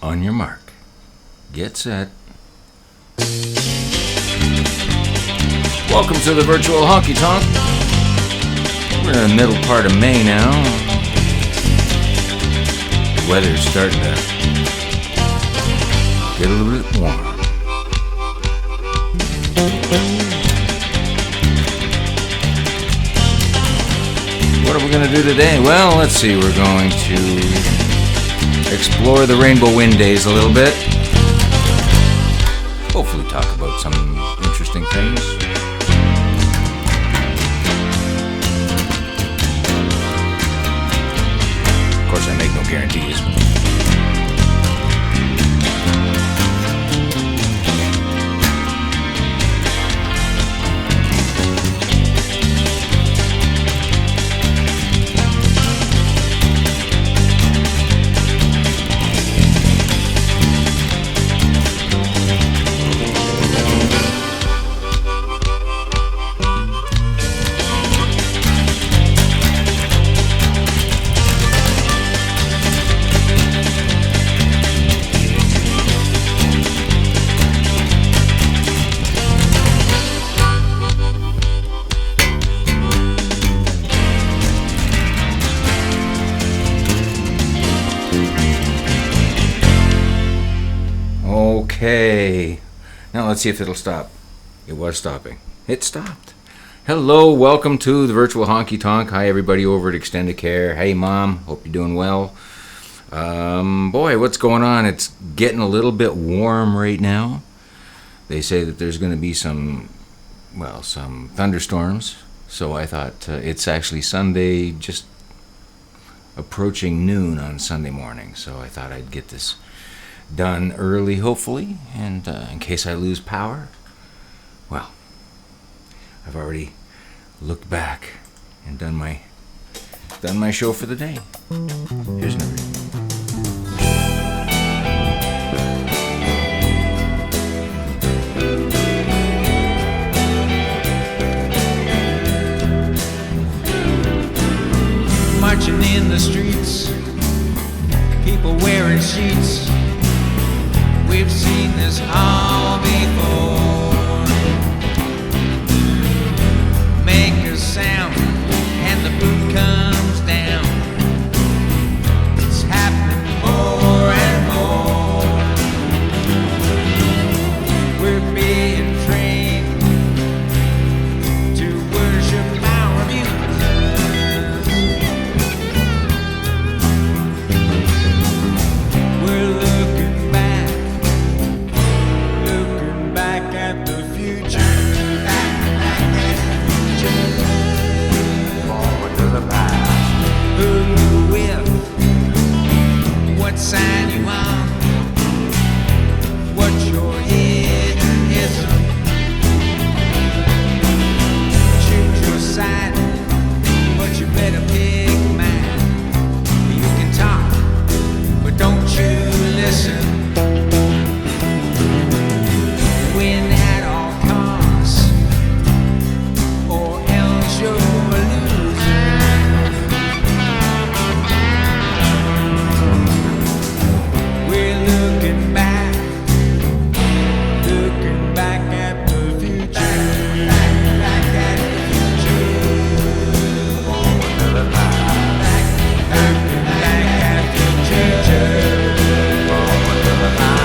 On your mark. Get set. Welcome to the virtual Honky Tonk. We're in the middle part of May now. The weather's starting to get a little bit warm. What are we going to do today? Well, let's see. We're going to explore the Rainbow Wind Days a little bit. Hopefully talk about some interesting things. Of course, I make no guarantees. Okay, now let's see if it'll stop. It was stopping. It stopped. Hello, welcome to the virtual Honky Tonk. Hi, everybody over at Extended Care. Hey, Mom, hope you're doing well. Boy, what's going on? It's getting a little bit warm right now. They say that there's going to be some thunderstorms. So I thought it's actually Sunday, just approaching noon on Sunday morning. So I thought I'd get this done early, hopefully, and in case I lose power, well, I've already looked back and done my show for the day. Here's another. Marching in the streets, people wearing sheets. We've seen this all before. Make a sound and the boot comes down. It's happening more and more. We're being trained to worship our abusers. We're looking back at the future. Forward to the past. Who you with? What sign you on? What's your hedonism? Choose your side, but you better pick mine. You can talk, but don't you listen. Win at all costs, or else you're a loser. We're looking back at the future. Back at the future. Forward to the past. Looking back at the future. Forward to the past.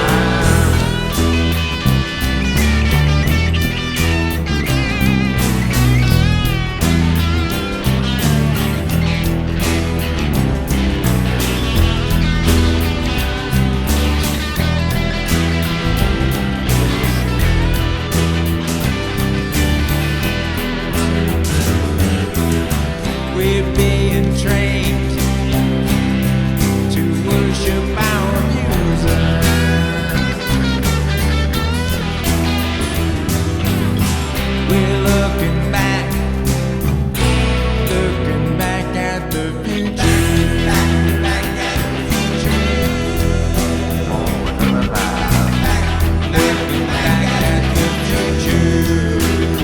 We're being trained to worship our abusers. We're looking back at the future. Back at the future. Forward to the past. Looking back at the future.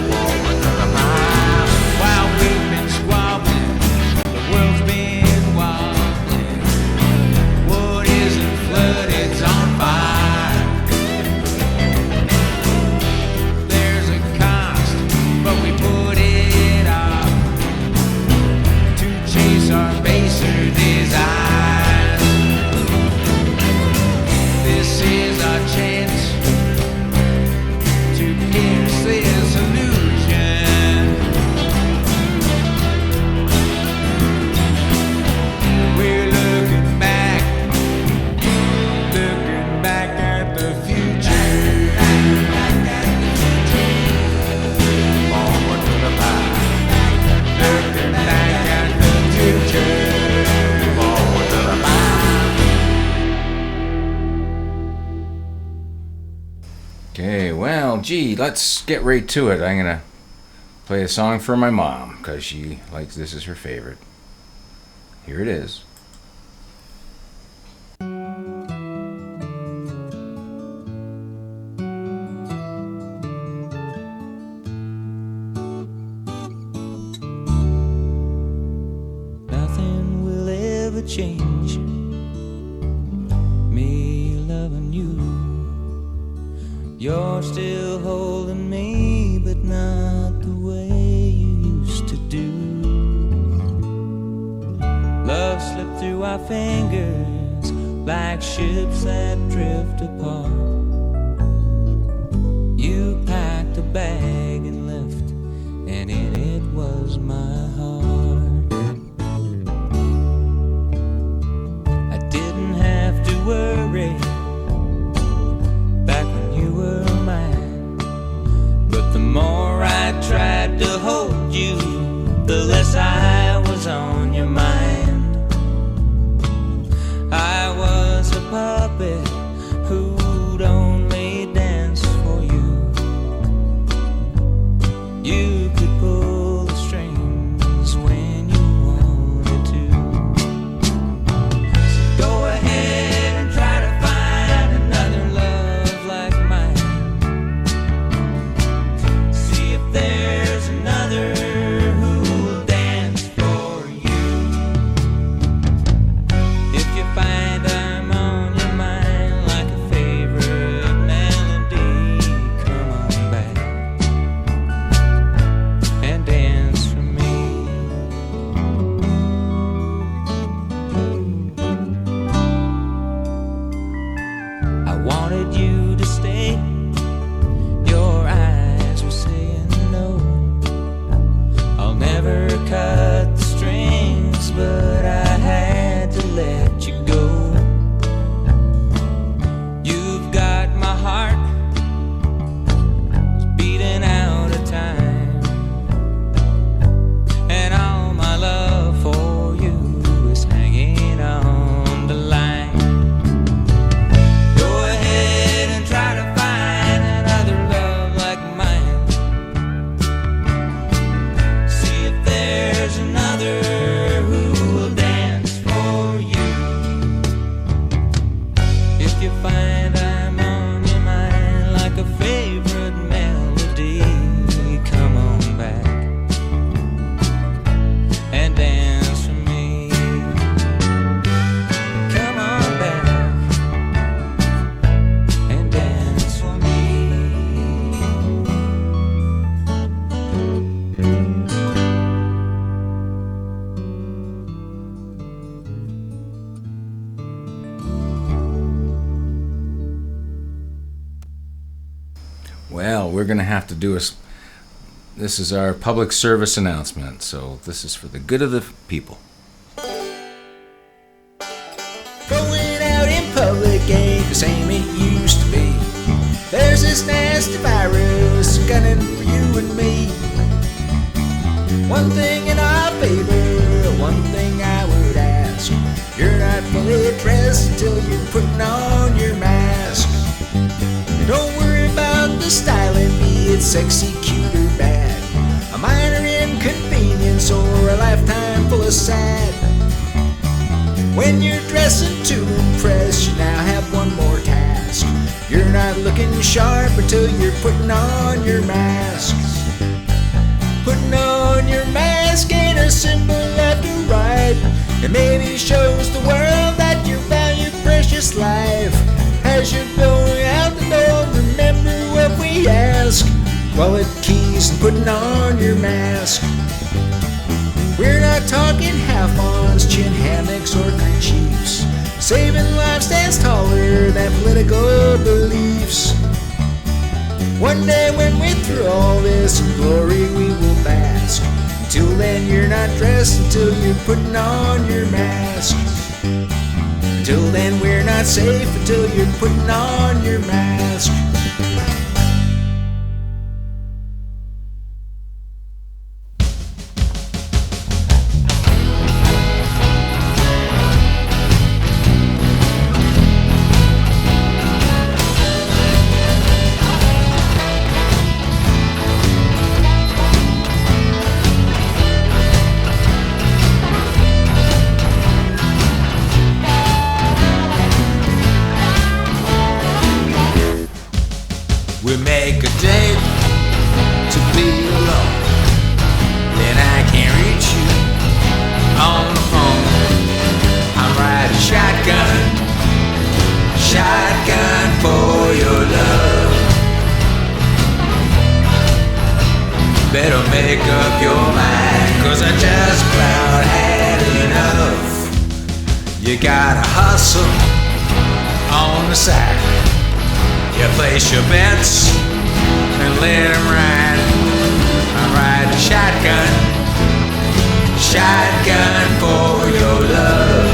Forward to the past. While we've been squabbling, the world's been wobbling. What is Okay, well, gee, let's get right to it. I'm gonna play a song for my mom because she likes this is her favorite. Here it is. Nothing will ever change me loving you. You're still holding me, but not the way you used to do. Love slipped through our fingers like ships that drift apart. You packed a bag and left, and in it was my heart. I didn't have to worry back when you were mine, but the more I tried to hold you, the less I was on your mind. I was a puppet who'd only dance for you. You could pull the strings when you wanted to. So go ahead and try to find another love like mine. See if there's another who will dance for you. If you find I'm on your mind like a favorite melody, come on back and dance for me. I wanted you to stay. Your eyes were saying no. I'll never cut the strings, but I had to let you go. You've got my heart, it's beating out of time, and all my love for you is hanging on the line. Go ahead and try to find another love like mine. See if there's another who will dance for you. If you find I'm on your mind like a favorite melody, come on back and dance for me. Come on back and dance for me. Well, we're gonna have to do this is our public service announcement, so this is for the good of the people. Going out in public ain't the same it used to be. There's this nasty virus gunning for you and me. One thing in our favor, one thing I would ask. You're not fully dressed until you're putting on your mask. Don't worry about the styling, be it sexy, cute or bad. A minor inconvenience or a lifetime full of sad. When you're dressing to impress, you now have one more task. You're not looking sharp until you're putting on your mask. Putting on your mask ain't a simple left or right. It maybe shows the world that you value precious life. As you're going out the door, remember what we ask. Wallet, keys, and putting on your mask. We're not talking half-ons, chin hammocks, or kerchiefs. Saving life stands taller than political beliefs. One day when we're through all this in glory we will bask. Until then you're not dressed until you're putting on your mask. Until then we're not safe until you're putting on your mask. We make a date to be alone. Then I can't reach you on the phone. I'm riding shotgun, shotgun for your love. Better make up your mind, 'cause I just about had enough. You gotta hustle on the side. You place your bets and let them ride. I'm riding shotgun, shotgun for your love.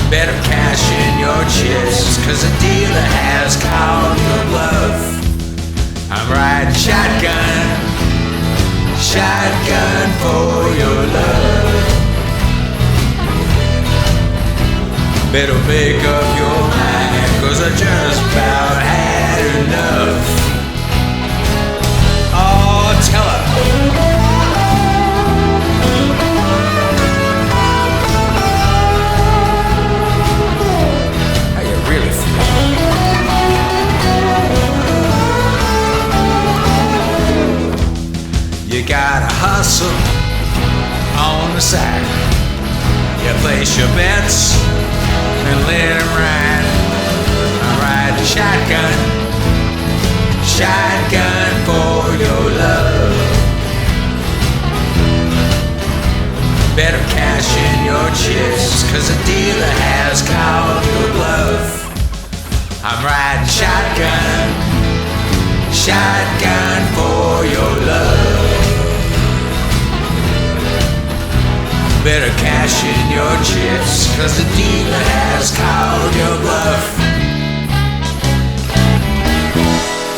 Better cash in your chips, 'cause the dealer has called your bluff. I'm riding shotgun, shotgun for your love. Better make up your mind, 'cause I just about had enough. Oh, tell her. How you really feel? You gotta hustle on the side. You place your bets and let him ride. I ride the shotgun, shotgun for your love. Better cash in your chips, 'cause the dealer has called your bluff. I'm riding shotgun, shotgun for your love. Better cash in your chips, 'cause the dealer has called your bluff.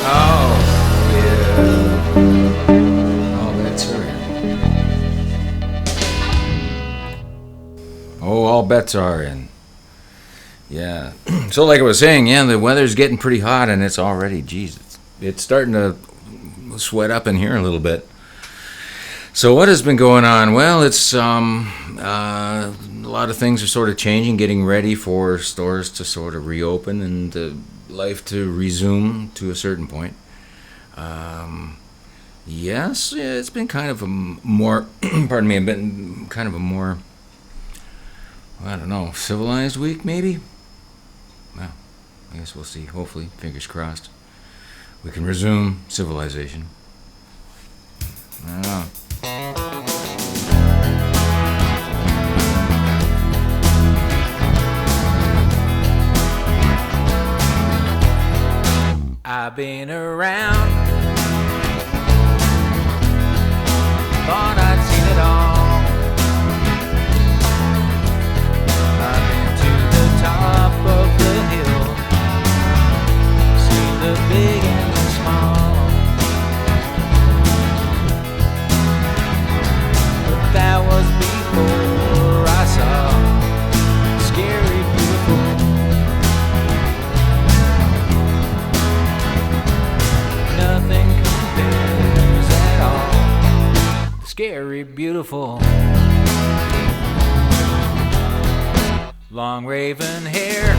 Oh, yeah. All bets are in. Oh, all bets are in. Yeah. So like I was saying, yeah, the weather's getting pretty hot, and it's already, geez, it's starting to sweat up in here a little bit. So what has been going on? Well, it's a lot of things are sort of changing, getting ready for stores to sort of reopen and life to resume to a certain point. Yes, it's been kind of a more, pardon me, been kind of a more, I don't know, civilized week maybe? Well, I guess we'll see. Hopefully, fingers crossed, we can resume civilization. I don't know. I've been around, thought I'd seen it all. I've been to the top of the hill, seen the big and the small. But that was before I saw Scary Beautiful. Nothing compares at all. Scary Beautiful. Long raven hair,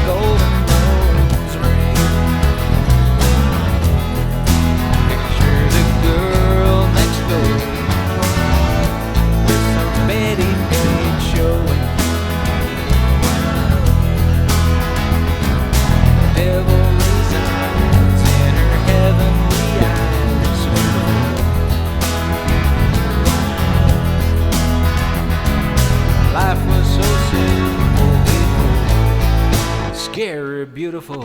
golden nose ring. Picture the girl next door with some Betty Page showing. Devil resides in her heavenly eyes. Life was so simple before, scary beautiful.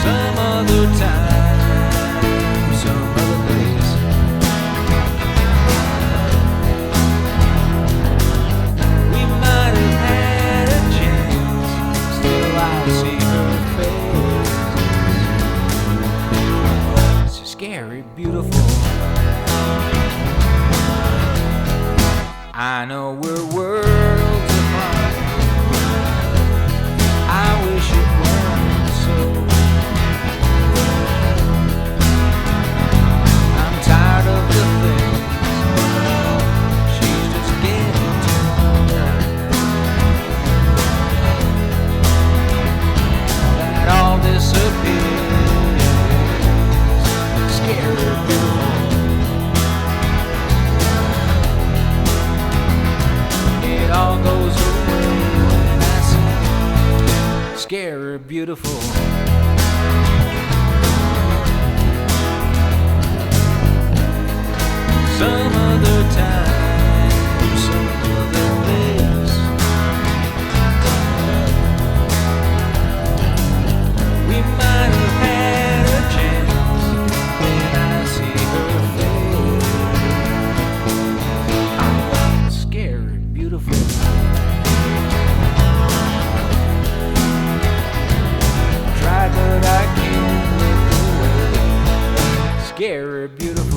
Some other time, some other place, we might have had a chance. Still I see her face. It's scary beautiful. I know we're worlds apart. I wish it weren't so. I'm tired of the things beautiful. Some other time, some other place, we might have had a chance when I see her face. Scary, beautiful. Try, but I can't look away. Scary, beautiful.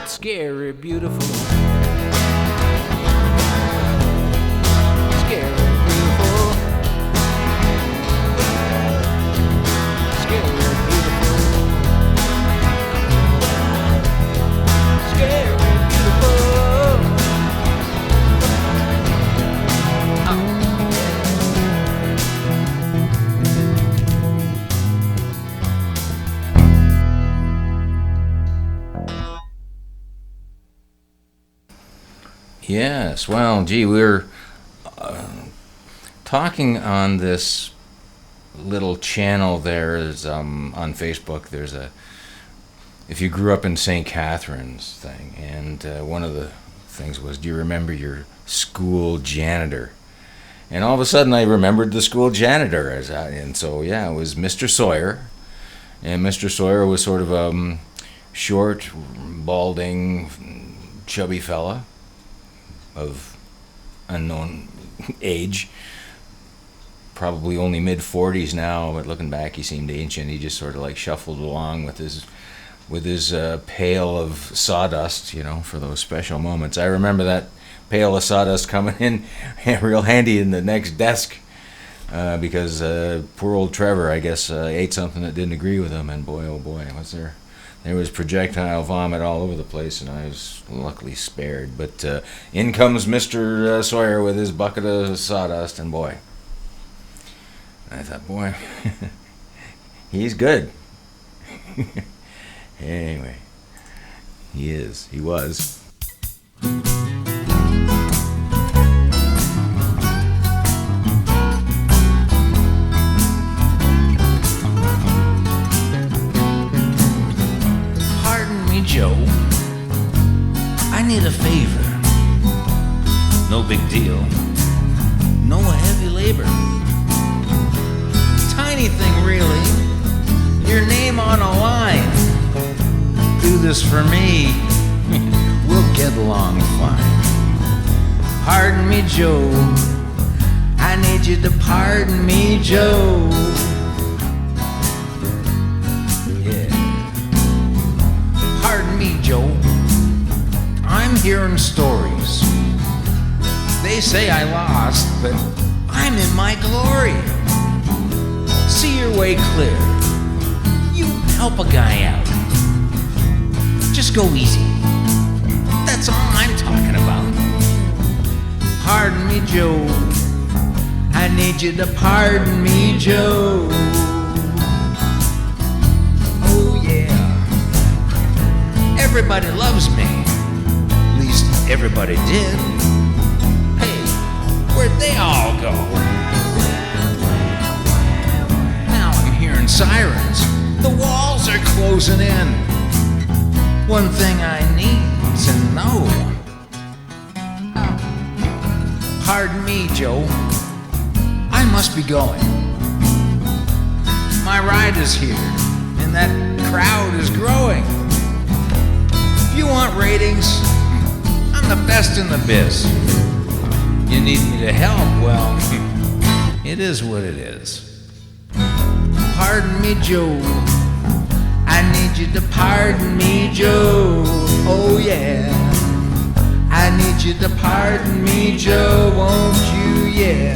Scary, beautiful. Scary, beautiful. Scary, beautiful. Scary, beautiful. Yes, well, gee, we're talking on this little channel there is on Facebook. There's a if you grew up in St. Catharines thing, and one of the things was, do you remember your school janitor? And all of a sudden, I remembered the school janitor, and so yeah, it was Mr. Sawyer, and Mr. Sawyer was sort of a short, balding, chubby fella of unknown age, probably only mid-40s now, but looking back he seemed ancient. He just sort of like shuffled along with his pail of sawdust, for those special moments. I remember that pail of sawdust coming in real handy in the next desk, because poor old Trevor, I guess, ate something that didn't agree with him, and boy, oh boy, there was projectile vomit all over the place, and I was luckily spared. But in comes Mr. Sawyer with his bucket of sawdust, and boy, I thought, boy, he's good. Anyway, he was. Joe, I need a favor. No big deal. No heavy labor. Tiny thing, really. Your name on a line. Do this for me. We'll get along fine. Pardon me, Joe. I need you to pardon me, Joe. Pardon me, Joe. I'm hearing stories. They say I lost, but I'm in my glory. See your way clear. You help a guy out. Just go easy. That's all I'm talking about. Pardon me, Joe. I need you to pardon me, Joe. Oh, yeah. Everybody loves me, at least everybody did. Hey, where'd they all go? Now I'm hearing sirens, the walls are closing in. One thing I need to know. Pardon me, Joe, I must be going. My ride is here, and that crowd is growing. You want ratings? I'm the best in the biz. You need me to help? Well, it is what it is. Pardon me, Joe. I need you to pardon me, Joe. Oh yeah. I need you to pardon me, Joe, won't you? Yeah.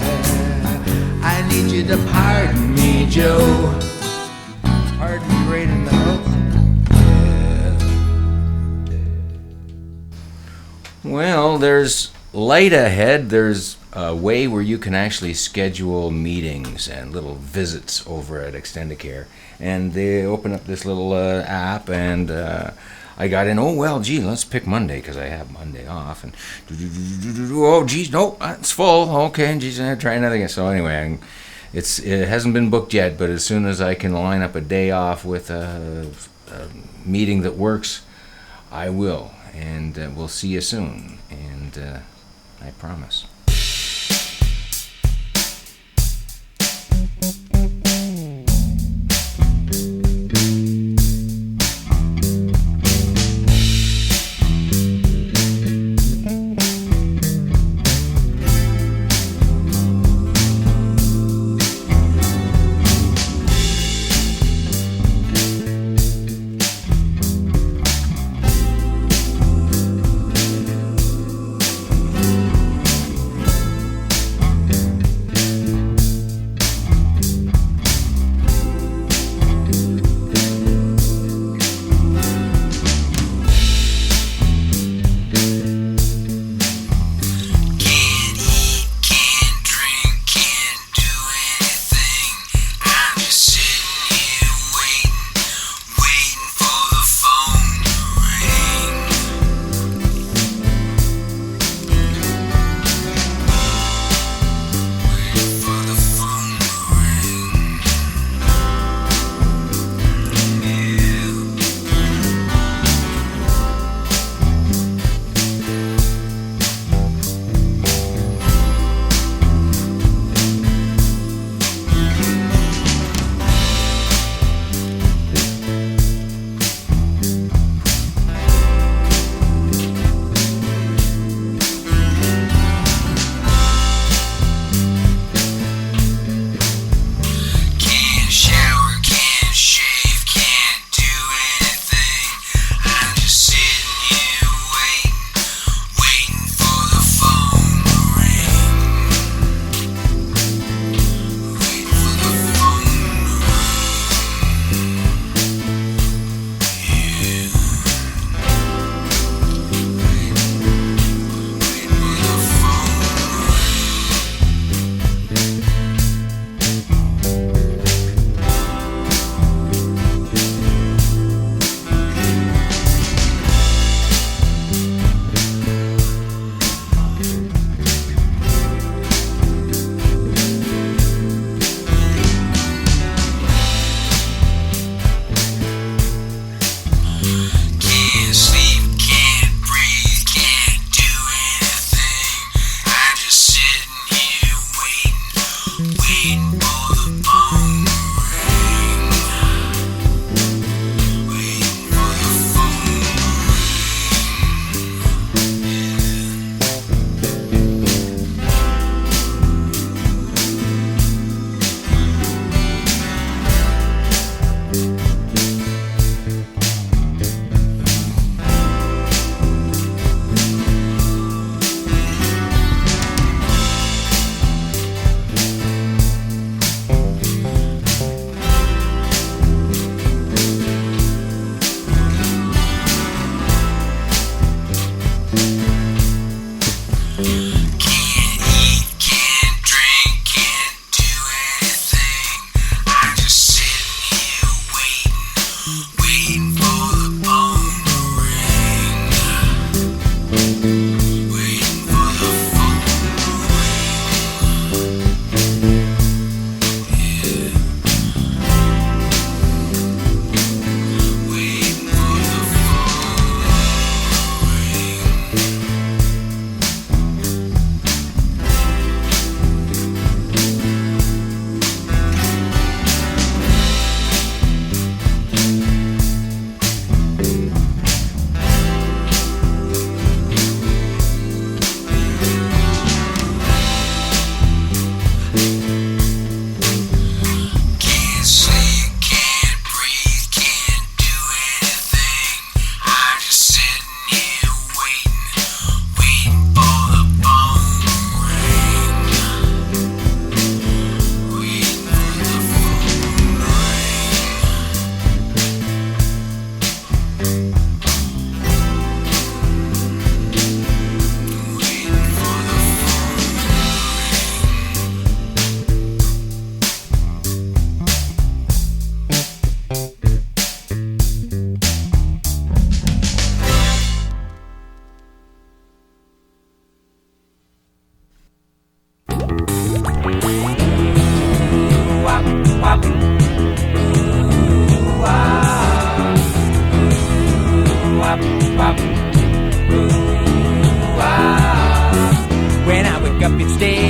I need you to pardon me, Joe. Pardon me right in the hook. Well, there's light ahead. There's a way where you can actually schedule meetings and little visits over at Extendicare. And they open up this little app, and I got in. Oh well, gee, let's pick Monday because I have Monday off. And oh geez, no, it's full. Okay, geez, I try another again. So anyway, it hasn't been booked yet, but as soon as I can line up a day off with a meeting that works, I will. And we'll see you soon. And I promise.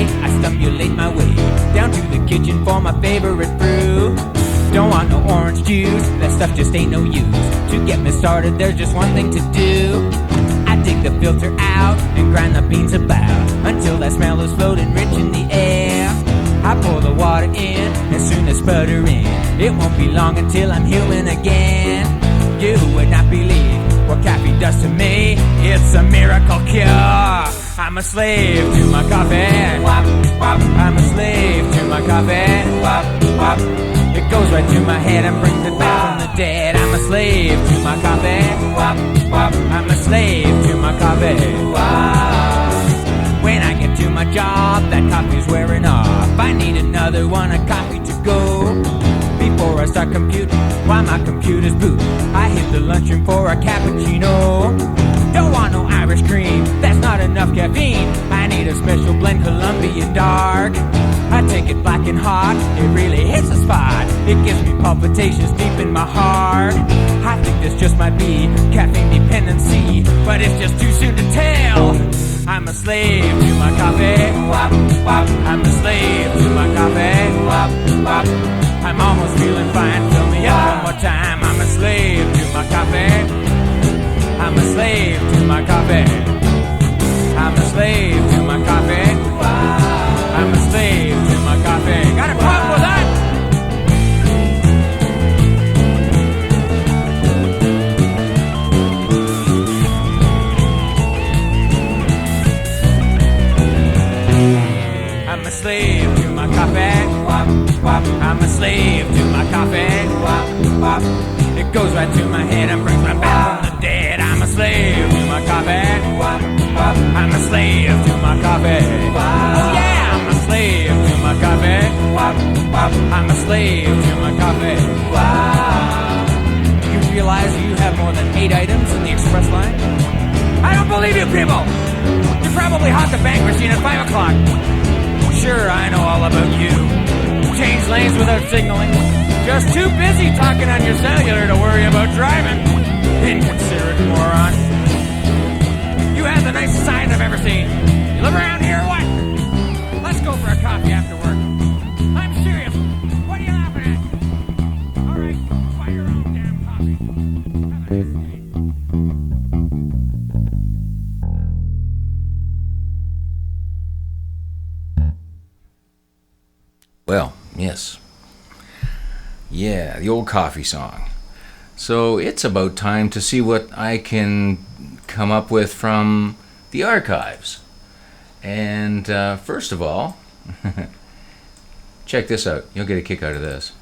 day, I stumulate my way down to the kitchen for my favorite brew. Don't want no orange juice, that stuff just ain't no use. To get me started, there's just one thing to do. I take the filter out and grind the beans about until that smell is floating rich in the air. I pour the water in and soon it's sputtering. It won't be long until I'm human again. You would not believe what coffee does to me. It's a miracle cure. I'm a slave to my coffee. Wop, wop. I'm a slave to my coffee. Wop, wop. It goes right to my head and brings it back from the dead. I'm a slave to my coffee. Wop, wop. I'm a slave to my coffee. Wop. When I get to my job, that coffee's wearing off. I need another one of coffee to go. Before I start computing, while my computer's boot, I hit the lunchroom for a cappuccino. Don't want no Irish cream, that's not enough caffeine. I need a special blend Columbia Dark. I take it black and hot, it really hits the spot. It gives me palpitations deep in my heart. I think this just might be caffeine dependency, but it's just too soon to tell. I'm a slave to my coffee. Wop, wop. I'm a slave to my coffee. Wop, wop. I'm almost feeling fine. Fill me up one more time. I'm a slave to my coffee. I'm a slave to my coffee. I'm a slave to my coffee. I'm a slave to my coffee. Got a problem with that? I'm a slave to my coffee. I'm a slave to my coffee. It goes right to my head and brings me back from the dead. I'm a slave to my coffee. I'm a slave to my coffee. Oh yeah, I'm a slave to my coffee. I'm a slave to my coffee. You realize you have more than 8 items in the express line? I don't believe you people! You probably hot the bank machine at 5 o'clock. Sure, I know all about you. Change lanes without signaling. Just too busy talking on your cellular to worry about driving. Inconsiderate moron. You have the nicest signs I've ever seen. You live around here or what? Let's go for a coffee after work. I'm serious. What are you laughing at? All right, buy your own damn coffee. Have a nice day. Well, yes. Yeah, the old coffee song. So it's about time to see what I can come up with from the archives. And first of all, check this out. You'll get a kick out of this.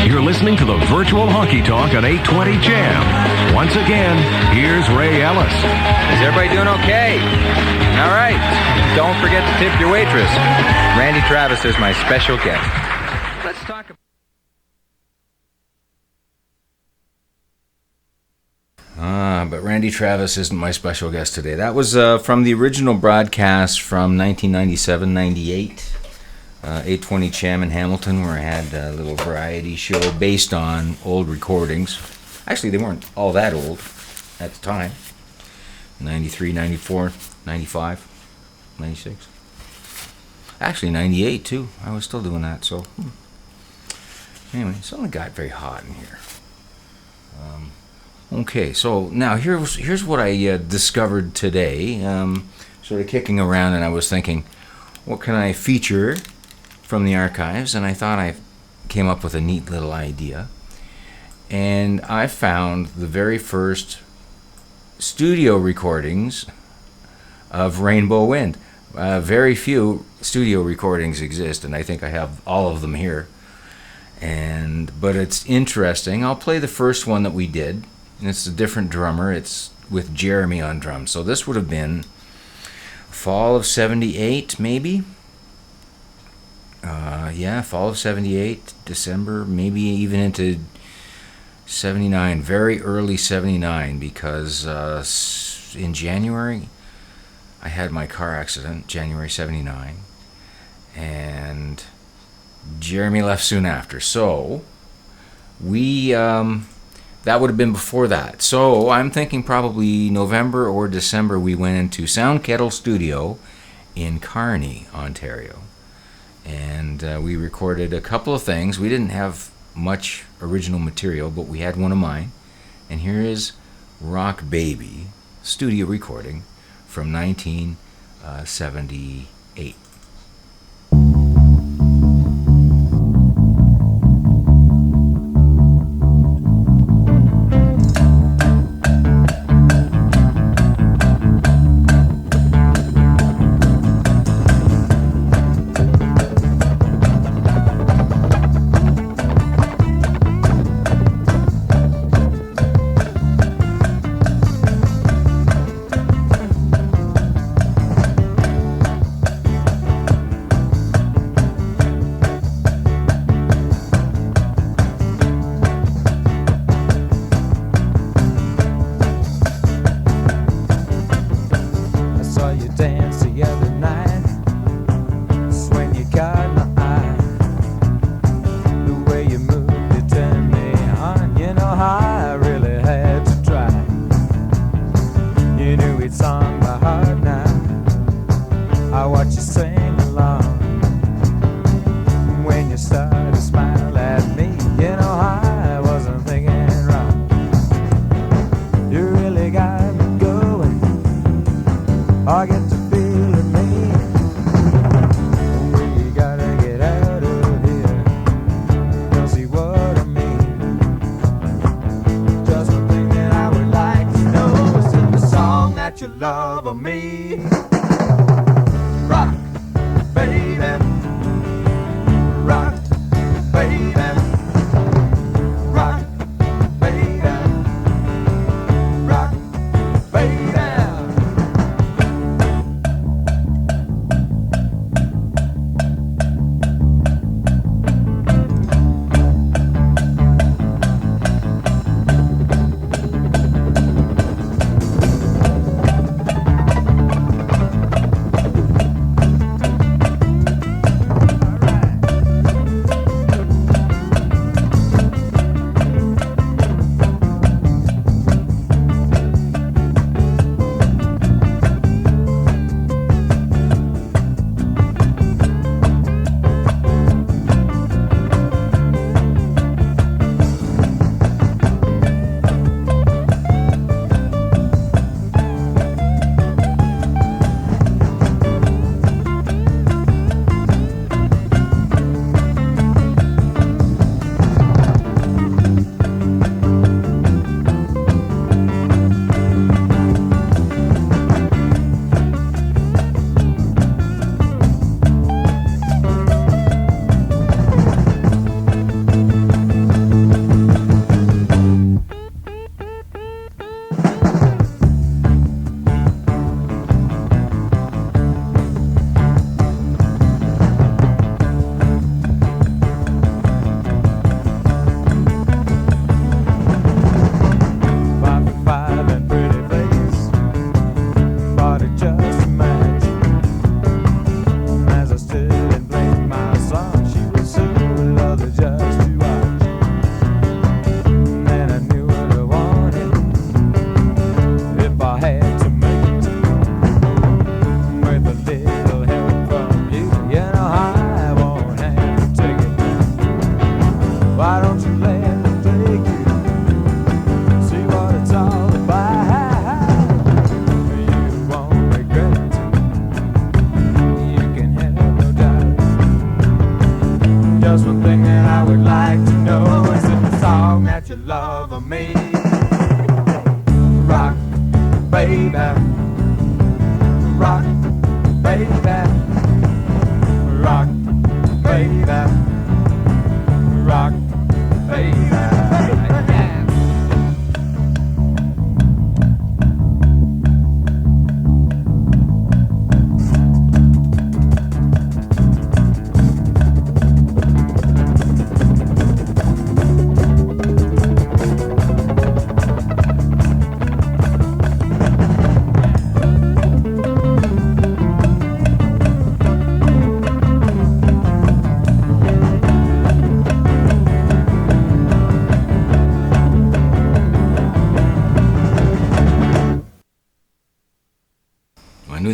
You're listening to the virtual Honky Tonk on 820 Jam. Once again, here's Ray Ellis. Is everybody doing okay? All right. Don't forget to tip your waitress. Randy Travis is my special guest. Let's talk about... But Randy Travis isn't my special guest today. That was from the original broadcast from 1997-98. 820 Cham in Hamilton, where I had a little variety show based on old recordings. Actually, they weren't all that old at the time. 93, 94, 95, 96. Actually, 98 too. I was still doing that, so... Anyway, something got very hot in here. Okay, so now here's what I discovered today. Sort of kicking around, and I was thinking, what can I feature from the archives? And I thought I came up with a neat little idea. And I found the very first studio recordings of Rainbow Wind. Very few studio recordings exist, and I think I have all of them here. But it's interesting. I'll play the first one that we did. And it's a different drummer. It's with Jeremy on drums. So this would have been fall of 78, maybe? Yeah, fall of 78, December, maybe even into 79, very early 79, because in January, I had my car accident, January 79, and Jeremy left soon after. So we... that would have been before that. So I'm thinking probably November or December we went into Sound Kettle Studio in Kearney, Ontario. And we recorded a couple of things. We didn't have much original material, but we had one of mine. And here is Rock Baby, studio recording from 1978.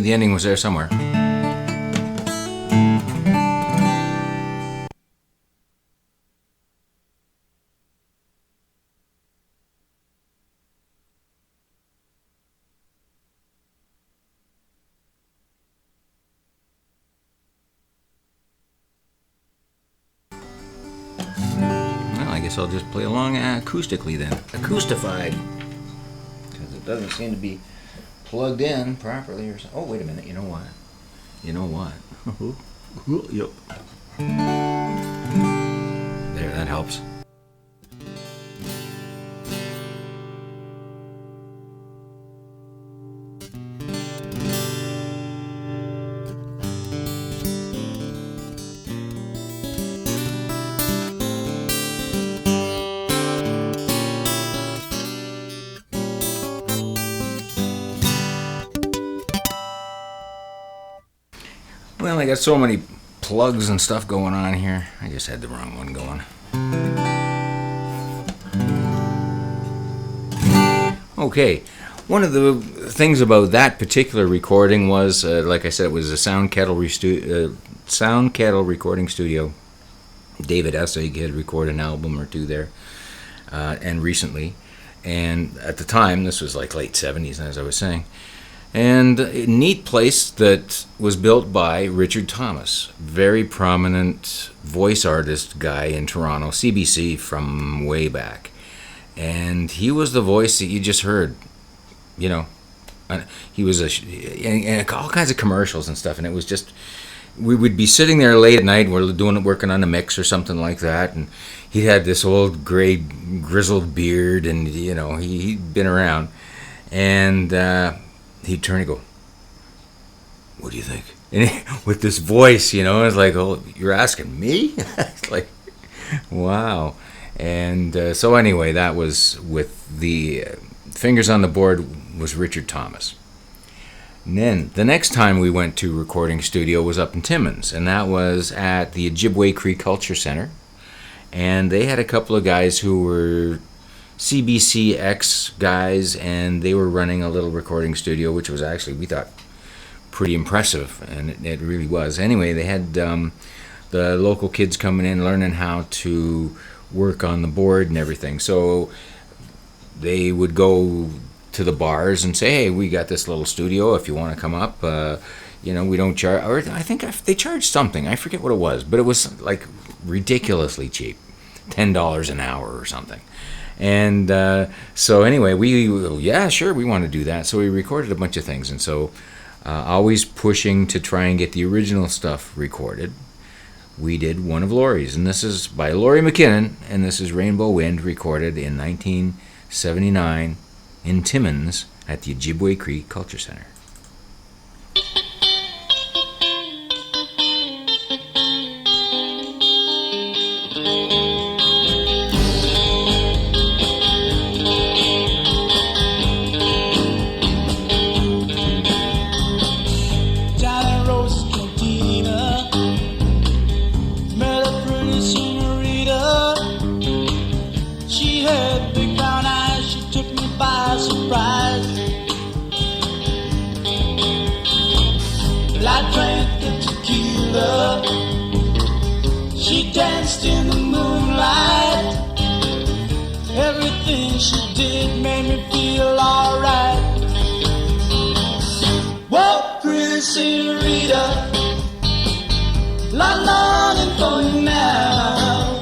The ending was there somewhere. guess I'll just play along acoustically then. Acoustified. Because it doesn't seem to be plugged in properly or something. Oh, wait a minute. You know what? Yep. There, that helps. Well, I got so many plugs and stuff going on here. I just had the wrong one going. Okay, one of the things about that particular recording was, like I said, it was a Sound Kettle recording studio. David Essig had recorded an album or two there, and recently. And at the time, this was like late 70s, as I was saying. And a neat place that was built by Richard Thomas, very prominent voice artist guy in Toronto, CBC from way back. And he was the voice that you just heard, you know. He was and all kinds of commercials and stuff, and it was just, we would be sitting there late at night, working on a mix or something like that, and he had this old gray grizzled beard, and you know, he'd been around, and he'd turn and go, "What do you think?" And with this voice, you know, it's like, "Oh, you're asking me?" It's like, wow. And so anyway, that was with the fingers on the board was Richard Thomas. And then the next time we went to recording studio was up in Timmins, and that was at the Ojibway Cree Culture Center. And they had a couple of guys who were CBCX guys, and they were running a little recording studio, which was actually, we thought, pretty impressive, and it really was. Anyway, they had the local kids coming in, learning how to work on the board and everything. So they would go to the bars and say, "Hey, we got this little studio. If you want to come up, you know, we don't charge." Or I think they charged something. I forget what it was, but it was like ridiculously cheap, $10 an hour or something. And so anyway, yeah, sure, we want to do that. So we recorded a bunch of things, and so always pushing to try and get the original stuff recorded. We did one of Laurie's, and this is by Laurie McKinnon, and this is Rainbow Wind, recorded in 1979 in Timmins at the Ojibway Cree Culture Center. She danced in the moonlight. Everything she did made me feel alright. Whoa, pretty senorita, longing for you now.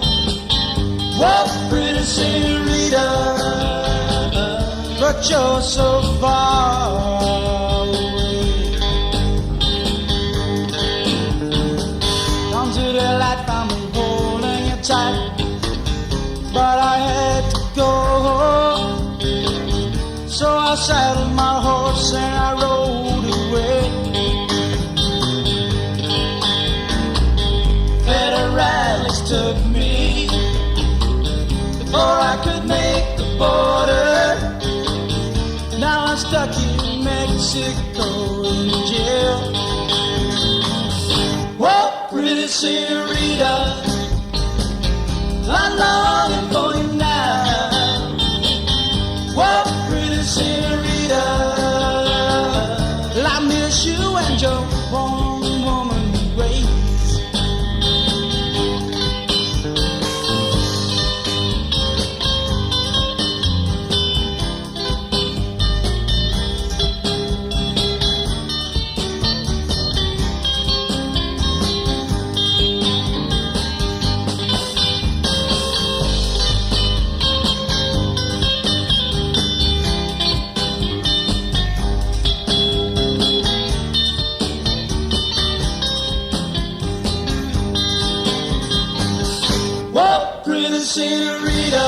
Whoa, pretty senorita, but you're so far away. Come to the light, found me holding you tight, but I had to go. So I saddled my horse and I rode away. Federalists took me before I could make the border. Now I'm stuck in Mexico in jail. Whoa, pretty senorita, I'm longing for you now. Whoa, pretty senorita, I miss you and your warm woman ways. pretty senorita,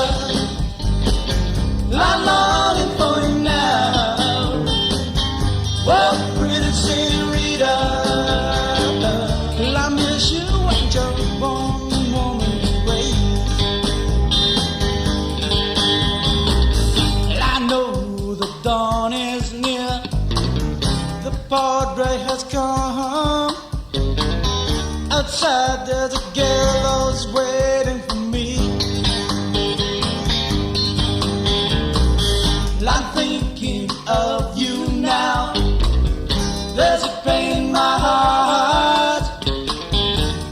I'm longing for you now. Well, pretty senorita, I miss you when you're born woman raised. I know the dawn is near, the Padre has come. Outside there's a girl who's waiting for me. I'm thinking of you now. There's a pain in my heart.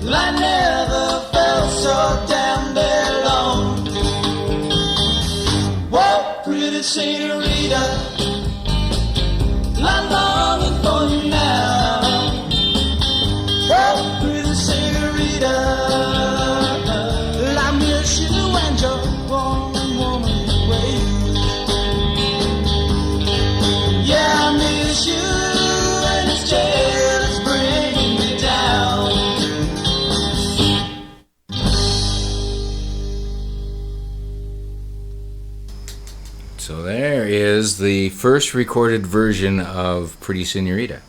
I never felt so damn very long. Whoa, pretty senorita, I'm longing for you now. Whoa, pretty senorita, I miss you and your warm woman ways. Yeah, I miss you and this jail is bringing me down. So there is the first recorded version of Pretty Senorita.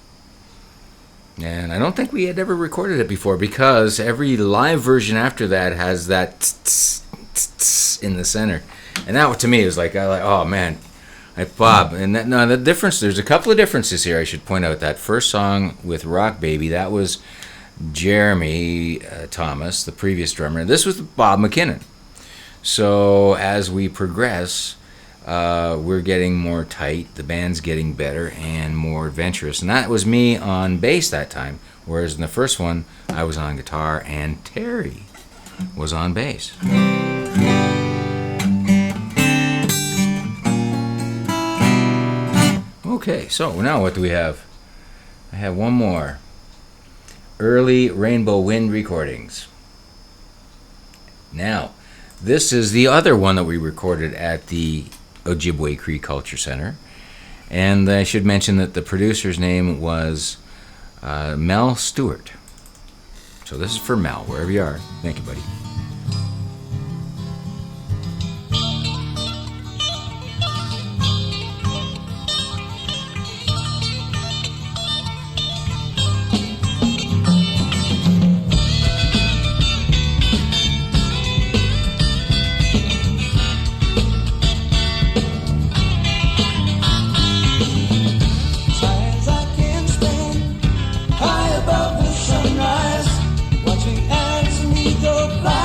And I don't think we had ever recorded it before because every live version after that has that tss in the center. And that to me was like, oh man, Bob. And that, no, the difference, there's a couple of differences here I should point out. That first song with Rock Baby, that was Jeremy Thomas, the previous drummer. This was Bob McKinnon. So as we progress, we're getting more tight, the band's getting better and more adventurous. And that was me on bass that time, whereas in the first one, I was on guitar and Terry was on bass. Okay, so now what do we have? I have one more. Early Rainbow Wind recordings. Now, this is the other one that we recorded at the Ojibwe Cree Culture Center. And I should mention that the producer's name was Mel Stewart. So this is for Mel, wherever you are. Thank you, buddy. High above the sunrise, watching as we go by.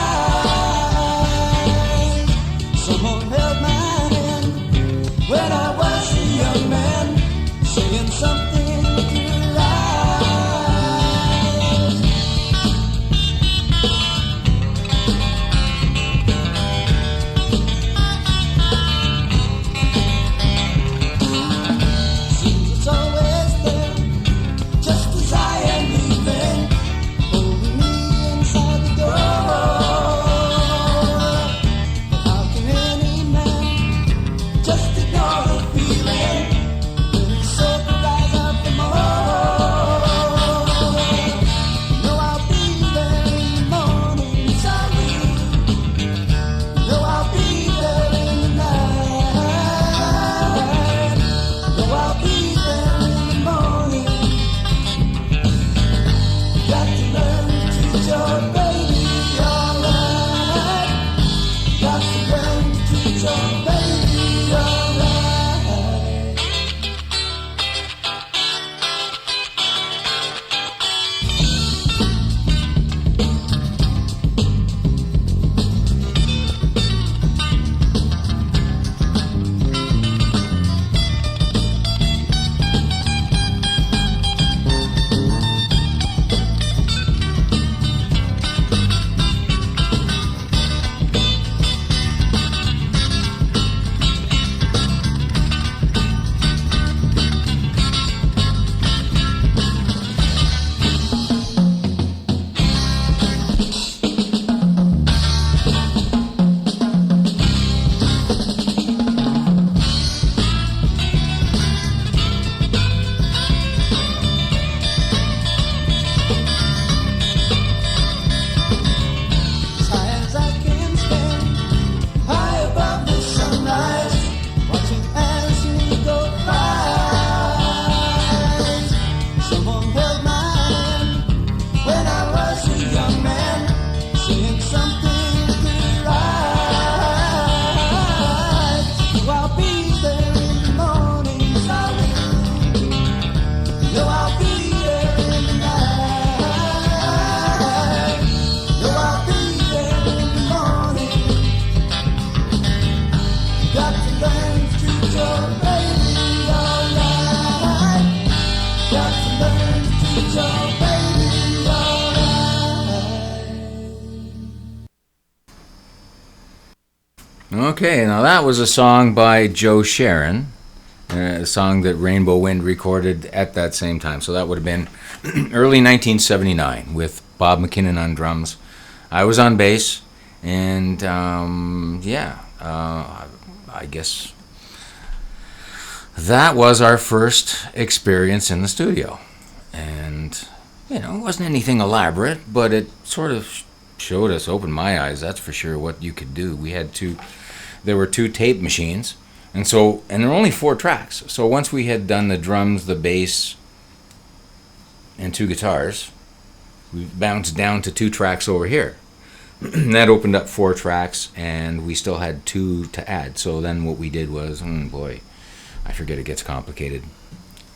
Okay, now that was a song by Joe Sharon, a song that Rainbow Wind recorded at that same time. So that would have been early 1979 with Bob McKinnon on drums. I was on bass, and I guess that was our first experience in the studio. And, it wasn't anything elaborate, but it sort of showed us, opened my eyes, that's for sure, what you could do. There were 2 tape machines, and there were only 4 tracks. So once we had done the drums, the bass, and 2 guitars, we bounced down to 2 tracks over here. That opened up 4 tracks, and we still had 2 to add. So then what we did was, I forget, it gets complicated.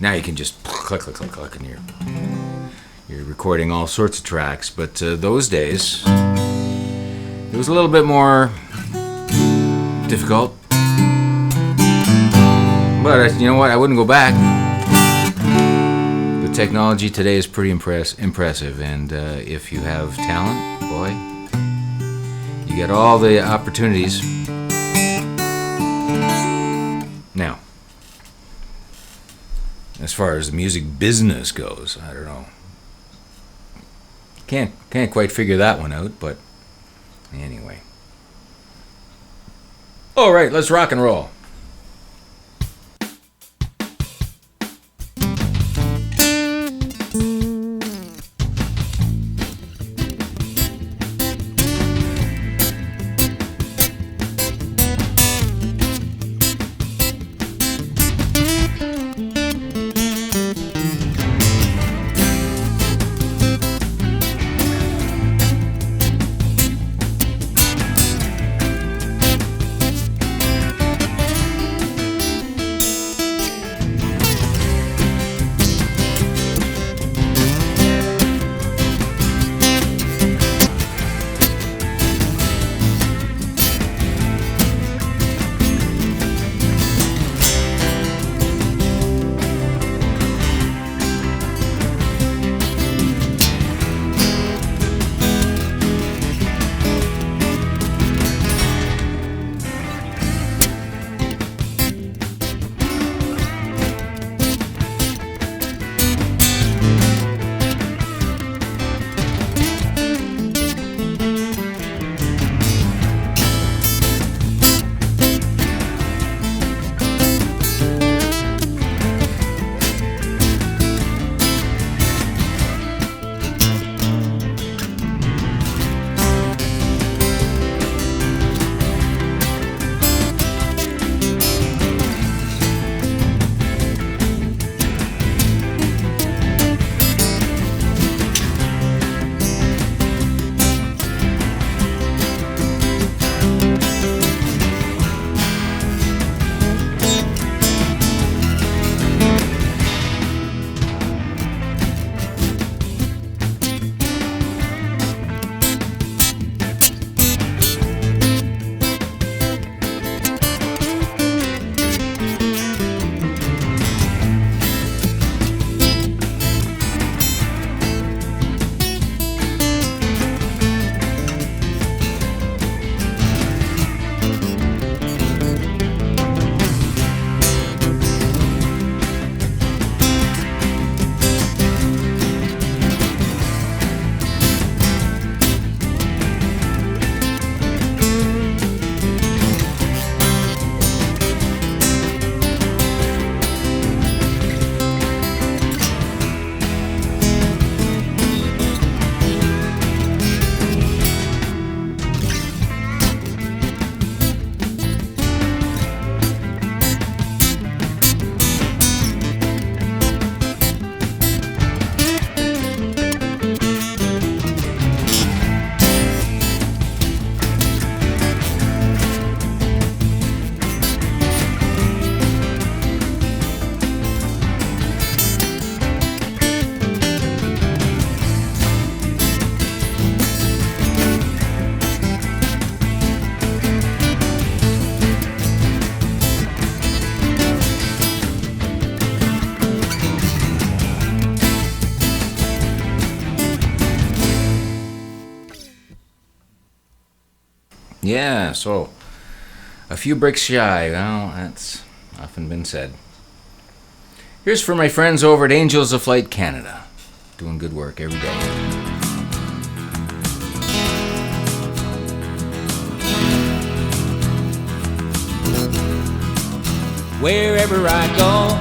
Now you can just click, click, click, click, and you're recording all sorts of tracks. But those days, it was a little bit more difficult. But you know what? I wouldn't go back. The technology today is pretty impressive, and if you have talent, boy, you get all the opportunities. Now, as far as the music business goes, I don't know. Can't quite figure that one out, but anyway. All right, let's rock and roll. Yeah, so A few bricks shy. Well, that's often been said. Here's for my friends over at Angels of Flight Canada. Doing good work every day. Wherever I go,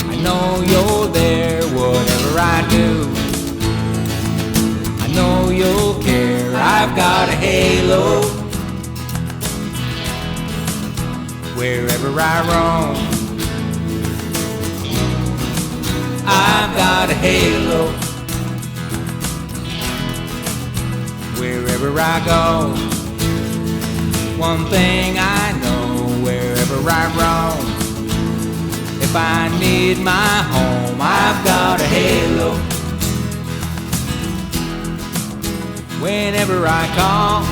I know you're there. Whatever I do, I know you'll care. I've got a halo. Wherever I roam, I've got a halo. Wherever I go, one thing I know, wherever I roam, if I need my home, I've got a halo. Whenever I call,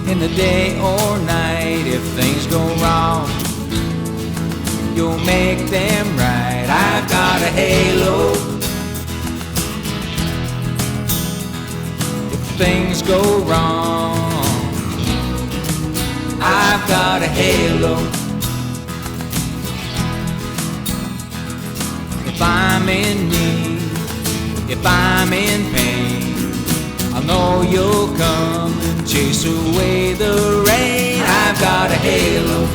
in the day or night, if things go wrong, you'll make them right. I've got a halo. If things go wrong, I've got a halo. If I'm in need, if I'm in pain, I know you'll come and chase away the rain. I've got a halo.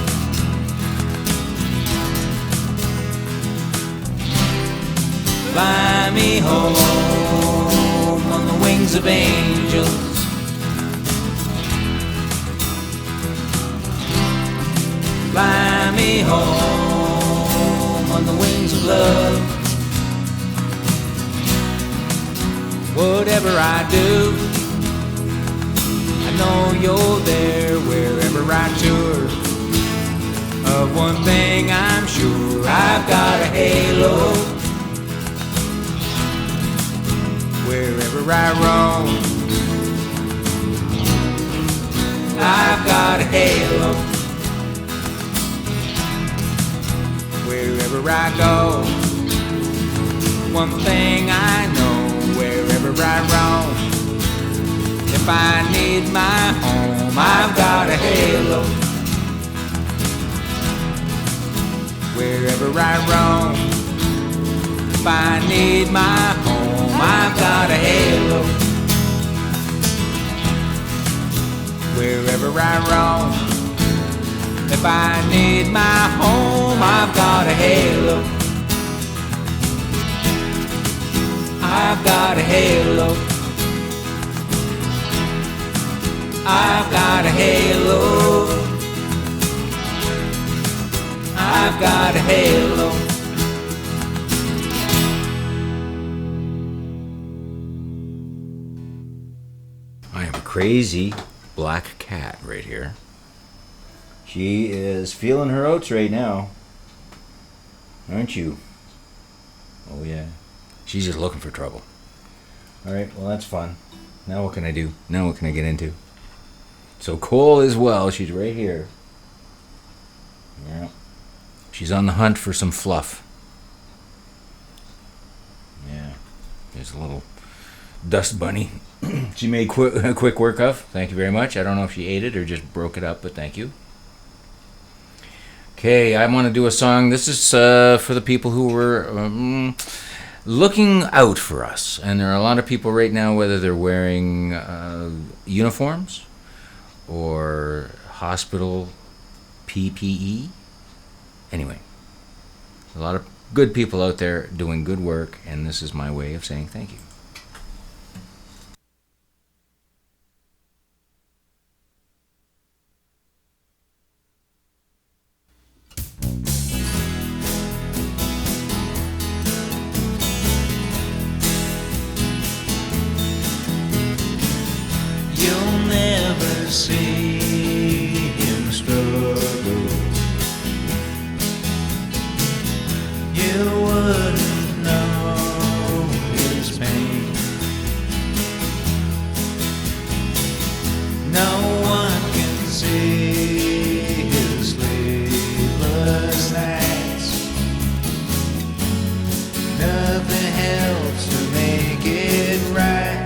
Fly me home on the wings of angels. Fly me home on the wings of love. Whatever I do, I know you're there. Wherever I tour, of one thing I'm sure, I've got a halo. Wherever I roam, I've got a halo. Wherever I go, one thing I know, wherever I roam, if I need my home, I've got a halo. Wherever I roam, if I need my home, I've got a halo. Wherever I roam, if I need my home, I've got a halo. I've got a halo. I've got a halo. I've got a halo. I have a crazy black cat right here. She is feeling her oats right now. Aren't you? Oh, yeah. She's just looking for trouble. Alright, well, that's fun. Now what can I do? Now what can I get into? So Cole as well. She's right here. Yeah. She's on the hunt for some fluff. Yeah. There's a little dust bunny. She made quick work of. Thank you very much. I don't know if she ate it or just broke it up, but thank you. Okay, I want to do a song. This is for the people who were looking out for us. And there are a lot of people right now, whether they're wearing uniforms or hospital PPE. Anyway, a lot of good people out there doing good work, and this is my way of saying thank you. You'll never see him struggle. You wouldn't know his pain. No one can see his sleepless nights. Nothing helps to make it right.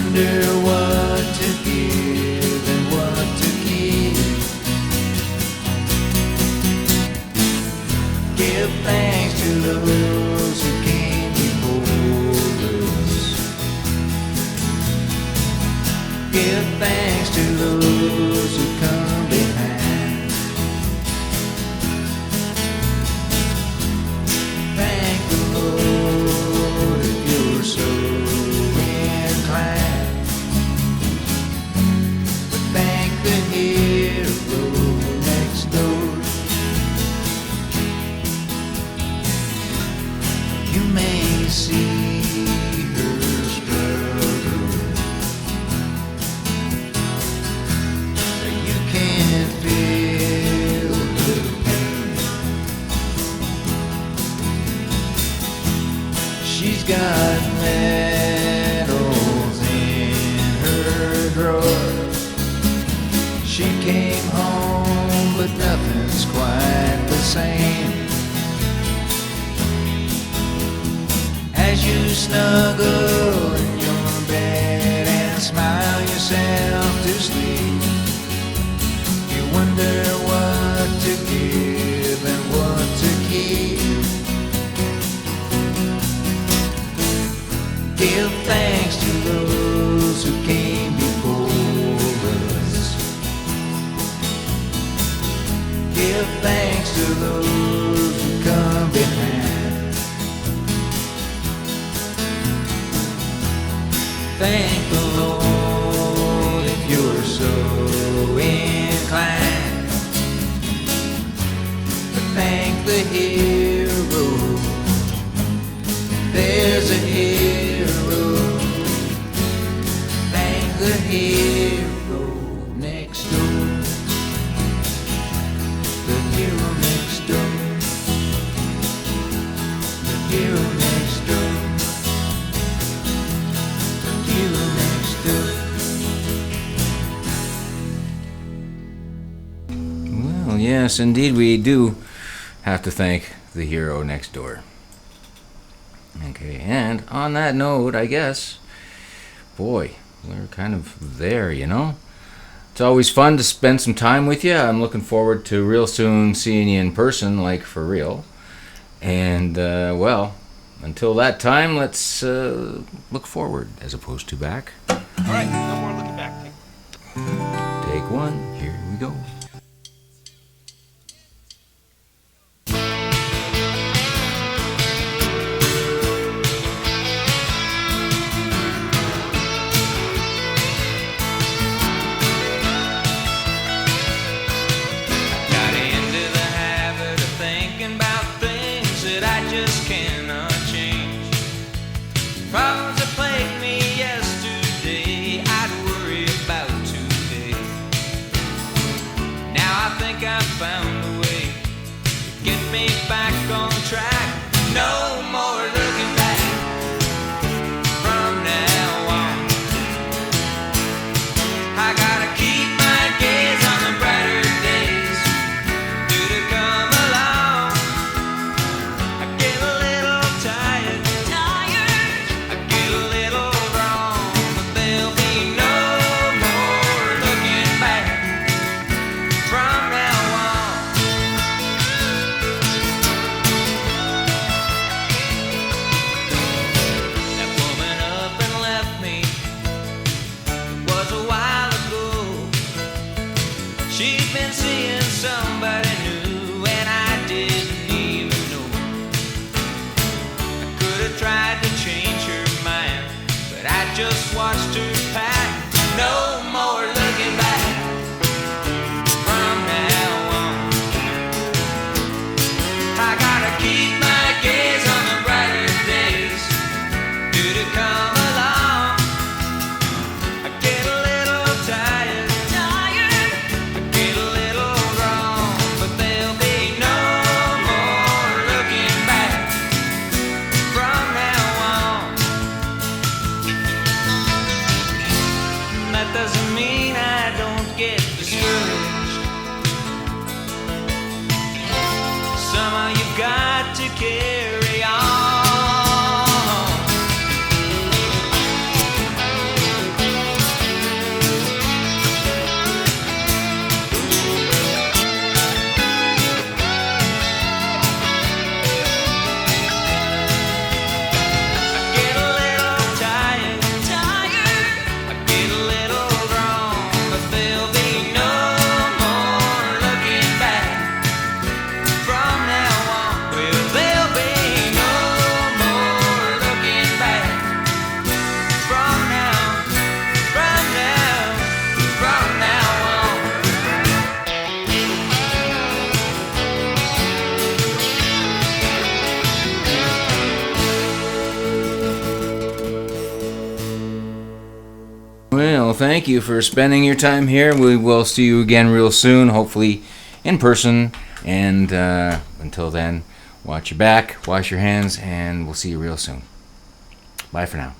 wonder what to give and what to keep. Give thanks to those who came before us. Give thanks to those who come behind. Thank the Lord if you're so inclined. But thank the hero next door. You may see her struggle, but you can't feel her pain. She's got medals in her drawer. She came home, but nothing's quite the same. As you snuggle in your bed and smile yourself to sleep, you wonder what to give and what to keep. Give thanks to those who came before us. Give thanks to those who come behind. Thank the Lord if you're so inclined. But thank the hero. There's a hero. Thank the hero next door. The hero next door. The hero next door. Well, yes, indeed, we do have to thank the hero next door. Okay, and on that note, I guess, boy, we're kind of there, you know? It's always fun to spend some time with you. I'm looking forward to real soon seeing you in person, like for real. And, well, until that time, let's look forward as opposed to back. All right, no more looking back. Take one, here we go. Got into the habit of thinking about things that I just cannot change. Problems that plagued me yesterday, I'd worry about today. Now I think I've found a way to get me back on track. No more looking back from now on. I gotta keep my gaze on the brighter days due to come along. I get a little tired, I get a little wrong, but there'll be no more looking back from now on. That woman up and left me, it was a while ago. She'd been seeing somebody new and I didn't even know. I could have tried to change her mind, but I just watched her pack. No more looking back from now on. I gotta keep my gaze on the brighter days due to come along. I get a little tired, I get a little wrong, but there'll be no more looking back from now on. That doesn't mean I don't get discouraged. Somehow you've got to carry on. thank you for spending your time here. We will see you again real soon, hopefully in person. And until then, watch your back, wash your hands, and we'll see you real soon. Bye for now.